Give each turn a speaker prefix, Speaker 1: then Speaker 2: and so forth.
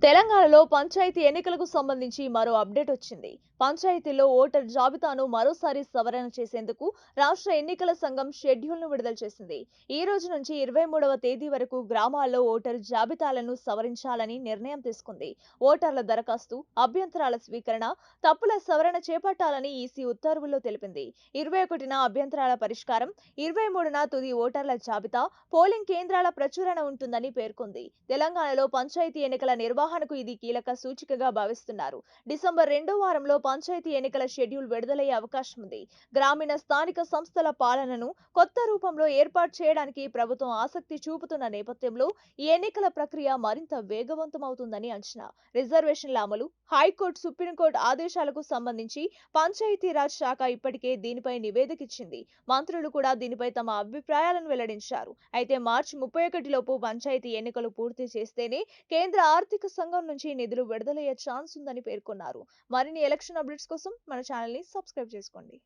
Speaker 1: తెలంగాణలో పంచాయతీ ఎన్నికలకు సంబంధించి మరో అప్డేట్ వచ్చింది. పంచాయతీల్లో ఓటర్ జాబితాను మరోసారి సవరణ చేసేందుకు రాష్ట్ర ఎన్నికల సంఘం షెడ్యూల్ను విడుదల చేసింది. ఈ రోజు నుంచి 23వ తేదీ వరకు గ్రామాల్లో ఓటర్ జాబితాలను సవరించాలని నిర్ణయం తీసుకుంది. ఓటర్ల దరఖాస్తు, అభ్యంతరాల స్వీకరణ, తప్పుల సవరణ చేపట్టాలని ఈసీ ఉత్తర్వుల్లో తెలిపింది. 21న అభ్యంతరాల పరిష్కారం, 23న తుది ఓటర్ల జాబితా, పోలింగ్ కేంద్రాల ప్రచురణ ఉంటుందని పేర్కొంది. తెలంగాణలో పంచాయతీ ఎన్నికల నిర్వహణకు ఇది కీలక సూచికగా భావిస్తున్నారు. డిసెంబర్ 2వ వారంలో పంచాయతీ ఎన్నికల షెడ్యూల్ విడుదలయ్యే అవకాశం ఉంది. గ్రామీణ స్థానిక సంస్థల పాలనను కొత్త రూపంలో ఏర్పాటు చేయడానికి ప్రభుత్వం ఆసక్తి చూపుతున్న నేపథ్యంలో ఈ ఎన్నికల ప్రక్రియ మరింత వేగవంతమవుతుందని అంచనా. రిజర్వేషన్ల అమలు, హైకోర్టు, సుప్రీంకోర్టు ఆదేశాలకు సంబంధించి పంచాయతీరాజ్ శాఖ ఇప్పటికే దీనిపై నివేదిక ఇచ్చింది. మంత్రులు కూడా దీనిపై తమ అభిప్రాయాలను వెల్లడించారు. అయితే మార్చి 31 లోపు పంచాయతీ ఎన్నికలు పూర్తి చేస్తేనే కేంద్ర ఆర్థిక సంఘం నుంచి నిధులు విడుదలయ్యే ఛాన్స్ ఉందని పేర్కొన్నారు. మరిన్ని ఎలక్షన్ అప్డేట్స్ కోసం మన ఛానల్ ని సబ్స్క్రైబ్ చేసుకోండి.